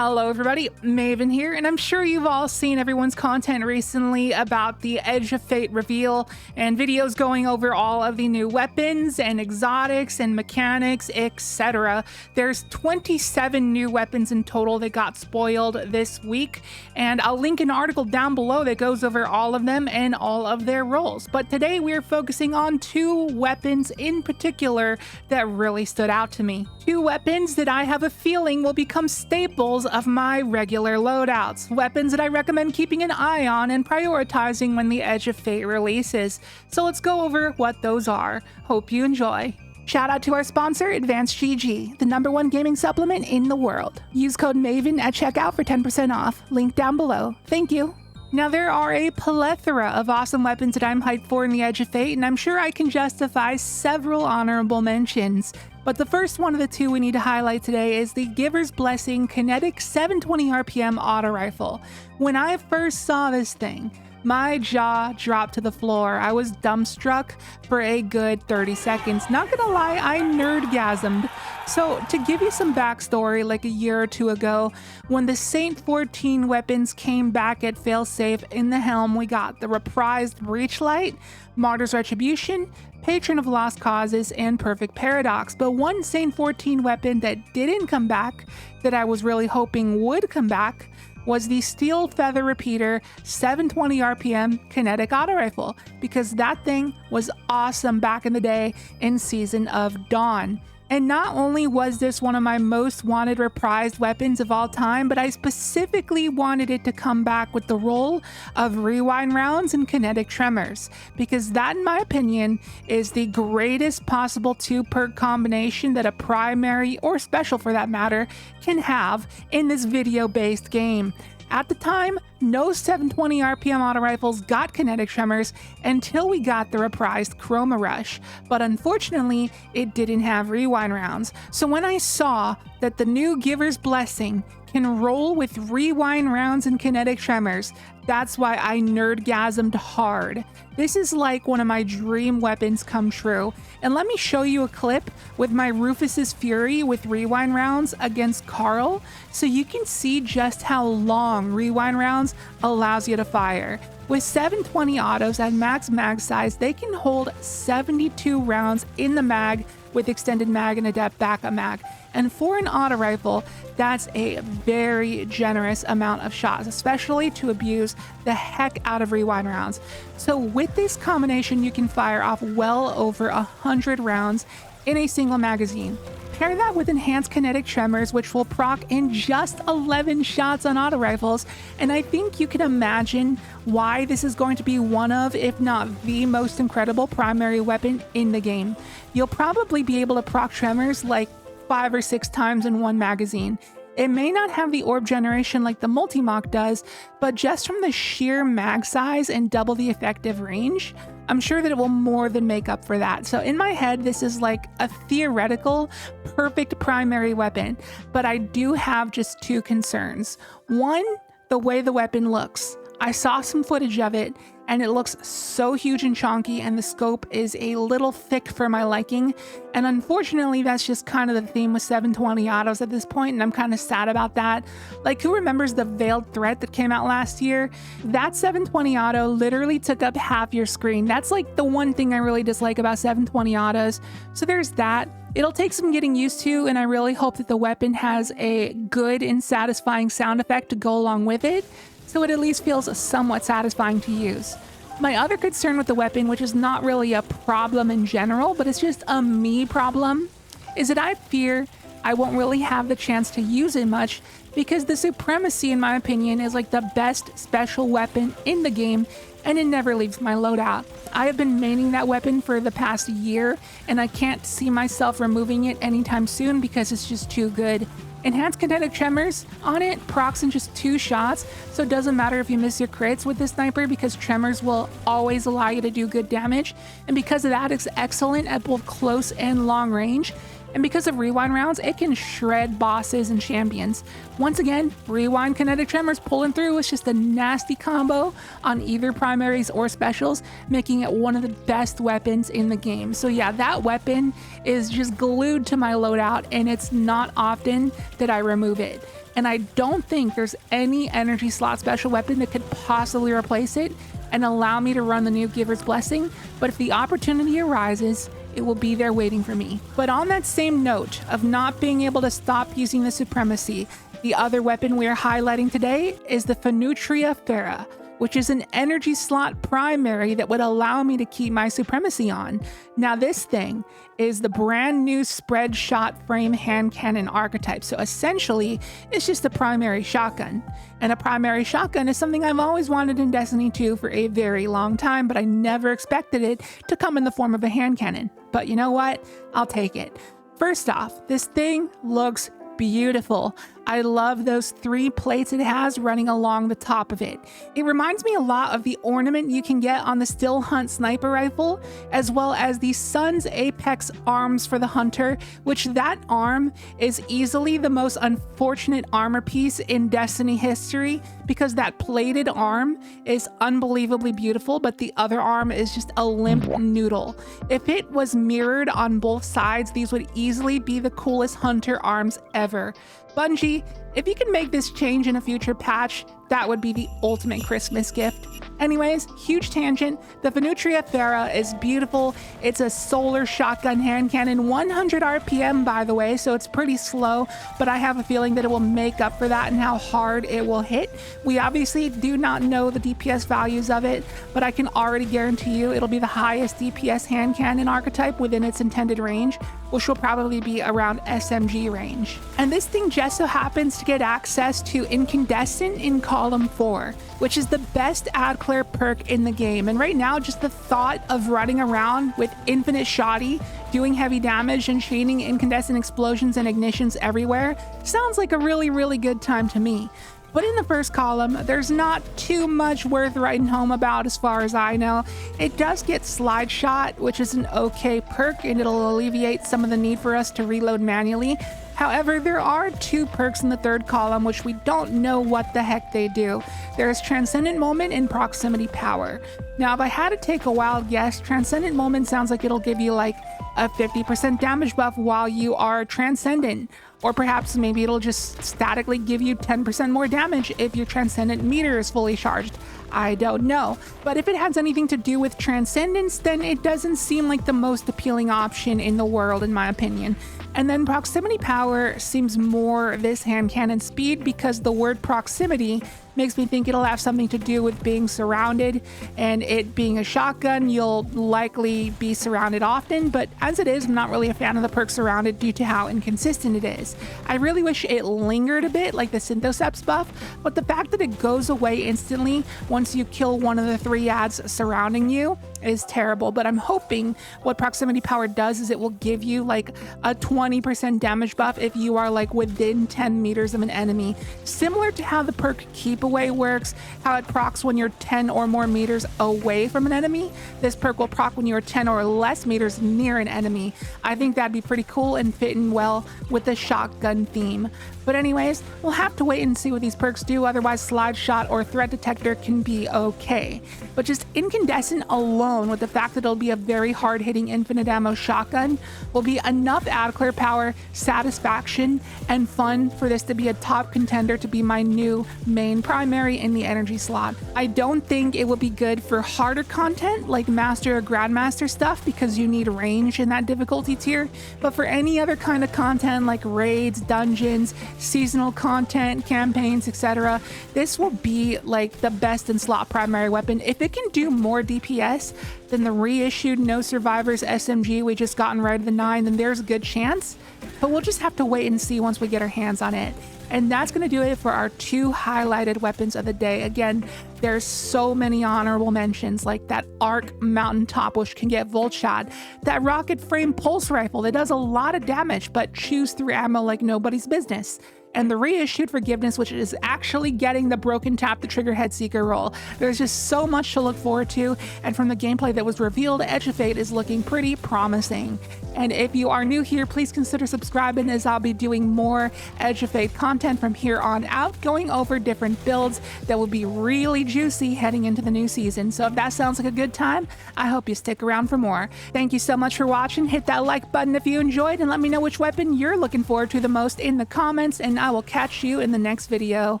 Hello everybody, Maven here, and I'm sure you've all seen everyone's content recently about the Edge of Fate reveal and videos going over all of the new weapons and exotics and mechanics, etc. There's 27 new weapons in total that got spoiled this week, and I'll link an article down below that goes over all of them and all of their roles. But today we're focusing on two weapons in particular that really stood out to me. Two weapons that I have a feeling will become staples of my regular loadouts. Weapons that I recommend keeping an eye on and prioritizing when the Edge of Fate releases. So let's go over what those are. Hope you enjoy. Shout out to our sponsor, Advanced GG, the #1 gaming supplement in the world. Use code MAVEN at checkout for 10% off. Link down below. Thank you. Now, there are a plethora of awesome weapons that I'm hyped for in the Edge of Fate, and I'm sure I can justify several honorable mentions. But the first one of the two we need to highlight today is the Giver's Blessing Kinetic 720 RPM auto rifle. When I first saw this thing, my jaw dropped to the floor. I was dumbstruck for a good 30 seconds. Not gonna lie, I nerdgasmed. So to give you some backstory, like a year or two ago, when the Saint 14 weapons came back at Failsafe in the helm, we got the reprised Breachlight, Martyr's Retribution, Patron of Lost Causes, and Perfect Paradox. But one Saint 14 weapon that didn't come back, that I was really hoping would come back, was the Steel Feather Repeater 720 RPM Kinetic Auto Rifle, because that thing was awesome back in the day in Season of Dawn. And not only was this one of my most wanted reprised weapons of all time, but I specifically wanted it to come back with the role of rewind rounds and kinetic tremors, because that, in my opinion, is the greatest possible 2-perk combination that a primary, or special for that matter, can have in this video-based game. At the time, no 720 RPM auto rifles got kinetic tremors until we got the reprised Chroma Rush, but unfortunately, it didn't have rewind rounds. So when I saw that the new Giver's Blessing can roll with rewind rounds and kinetic tremors, that's why I nerdgasmed hard. This is like one of my dream weapons come true. And let me show you a clip with my Rufus's Fury with rewind rounds against Carl, so you can see just how long rewind rounds allows you to fire. With 720 autos at max mag size, they can hold 72 rounds in the mag with extended mag and adept backup mag. And for an auto rifle, that's a very generous amount of shots, especially to abuse the heck out of rewind rounds. So with this combination, you can fire off well over 100 rounds in a single magazine. Pair that with enhanced kinetic tremors, which will proc in just 11 shots on auto rifles, and I think you can imagine why this is going to be one of, if not the most incredible primary weapon in the game. You'll probably be able to proc tremors like 5 or 6 times in one magazine. It may not have the orb generation like the Multi-Mock does, but just from the sheer mag size and double the effective range, I'm sure that it will more than make up for that. So in my head, this is like a theoretical, perfect primary weapon, but I do have just two concerns. One, the way the weapon looks. I saw some footage of it, and it looks so huge and chonky, and the scope is a little thick for my liking. And unfortunately, that's just kind of the theme with 720 autos at this point, and I'm kind of sad about that. Like, who remembers the Veiled Threat that came out last year? That 720 auto literally took up half your screen. That's like the one thing I really dislike about 720 autos. So there's that. It'll take some getting used to, and I really hope that the weapon has a good and satisfying sound effect to go along with it, so it at least feels somewhat satisfying to use. My other concern with the weapon, which is not really a problem in general, but it's just a me problem, is that I fear I won't really have the chance to use it much, because the Supremacy, in my opinion, is like the best special weapon in the game, and it never leaves my loadout. I have been maining that weapon for the past year, and I can't see myself removing it anytime soon because it's just too good. Enhanced kinetic tremors on it procs in just 2 shots, so it doesn't matter if you miss your crits with this sniper, because tremors will always allow you to do good damage, and because of that, it's excellent at both close and long range. And because of rewind rounds, it can shred bosses and champions. Once again, rewind kinetic tremors pulling through is just a nasty combo on either primaries or specials, making it one of the best weapons in the game. So yeah, that weapon is just glued to my loadout, and it's not often that I remove it. and I don't think there's any energy slot special weapon that could possibly replace it and allow me to run the new Giver's Blessing, but if the opportunity arises, it will be there waiting for me. But on that same note of not being able to stop using the Supremacy, the other weapon we are highlighting today is the Phoneutria Fera, which is an energy slot primary that would allow me to keep my Supremacy on. Now this thing is the brand new Spread Hand Cannon Archetype, so essentially it's just a primary shotgun. And a primary shotgun is something I've always wanted in Destiny 2 for a very long time, but I never expected it to come in the form of a hand cannon. But you know what? I'll take it. First off, this thing looks beautiful. I love those 3 plates it has running along the top of it. It reminds me a lot of the ornament you can get on the Still Hunt sniper rifle, as well as the Sun's Apex arms for the hunter, which that arm is easily the most unfortunate armor piece in Destiny history, because that plated arm is unbelievably beautiful, but the other arm is just a limp noodle. If it was mirrored on both sides, these would easily be the coolest hunter arms ever. Bungie, if you can make this change in a future patch, that would be the ultimate Christmas gift. Anyways, huge tangent. The Phoneutria Fera is beautiful. It's a solar shotgun hand cannon, 100 RPM by the way, so it's pretty slow, but I have a feeling that it will make up for that and how hard it will hit. We obviously do not know the DPS values of it, but I can already guarantee you it'll be the highest DPS hand cannon archetype within its intended range, which will probably be around SMG range. And this thing just so happens to get access to Incandescent in Column 4, which is the best ad clear perk in the game. And right now, just the thought of running around with infinite shoddy, doing heavy damage and chaining incandescent explosions and ignitions everywhere sounds like a really, really good time to me. But in the first column, there's not too much worth writing home about as far as I know. It does get Slide Shot, which is an okay perk, and it'll alleviate some of the need for us to reload manually. However, there are 2 perks in the third column which we don't know what the heck they do. There's Transcendent Moment and Proximity Power. Now, if I had to take a wild guess, Transcendent Moment sounds like it'll give you like a 50% damage buff while you are transcendent. Or perhaps maybe it'll just statically give you 10% more damage if your Transcendent meter is fully charged. I don't know. But if it has anything to do with Transcendence, then it doesn't seem like the most appealing option in the world, in my opinion. And then Proximity Power seems more this hand cannon speed, because the word proximity makes me think it'll have something to do with being surrounded, and it being a shotgun, you'll likely be surrounded often, but as it is, I'm not really a fan of the perk surrounded due to how inconsistent it is. I really wish it lingered a bit like the Synthoceps buff, but the fact that it goes away instantly once you kill one of the 3 ads surrounding you is terrible. But I'm hoping what Proximity Power does is it will give you like a 20% damage buff if you are like within 10 meters of an enemy, similar to how the perk Keep Away works, how it procs when you're 10 or more meters away from an enemy. This perk will proc when you're 10 or less meters near an enemy. I think that'd be pretty cool and fit in well with the shotgun theme. But anyways, we'll have to wait and see what these perks do, otherwise Slide Shot or Threat Detector can be okay. But just Incandescent alone, with the fact that it'll be a very hard-hitting infinite ammo shotgun, will be enough ad clear power, satisfaction, and fun for this to be a top contender to be my new main primary in the energy slot. I don't think it will be good for harder content like Master or Grandmaster stuff, because you need range in that difficulty tier, but for any other kind of content like raids, dungeons, seasonal content, campaigns, etc., this will be like the best in slot primary weapon. If it can do more DPS than the reissued No Survivors SMG we just got in Rite of the Nine, then there's a good chance, but we'll just have to wait and see once we get our hands on it. And that's going to do it for our 2 highlighted weapons of the day. Again, there's so many honorable mentions, like that Arc Mountaintop, which can get Volt Shot, that Rocket Frame Pulse Rifle that does a lot of damage but chews through ammo like nobody's business, and the reissued Forgiveness, which is actually getting the Broken Tap the Trigger Head Seeker roll. There's just so much to look forward to, and from the gameplay that was revealed, Edge of Fate is looking pretty promising. And if you are new here, please consider subscribing, as I'll be doing more Edge of Fate content from here on out, going over different builds that will be really juicy heading into the new season. So if that sounds like a good time, I hope you stick around for more. Thank you so much for watching. Hit that like button if you enjoyed, and let me know which weapon you're looking forward to the most in the comments. And and I will catch you in the next video.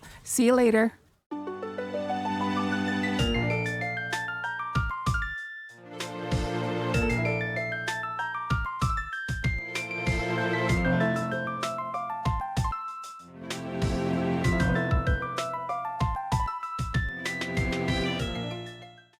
See you later.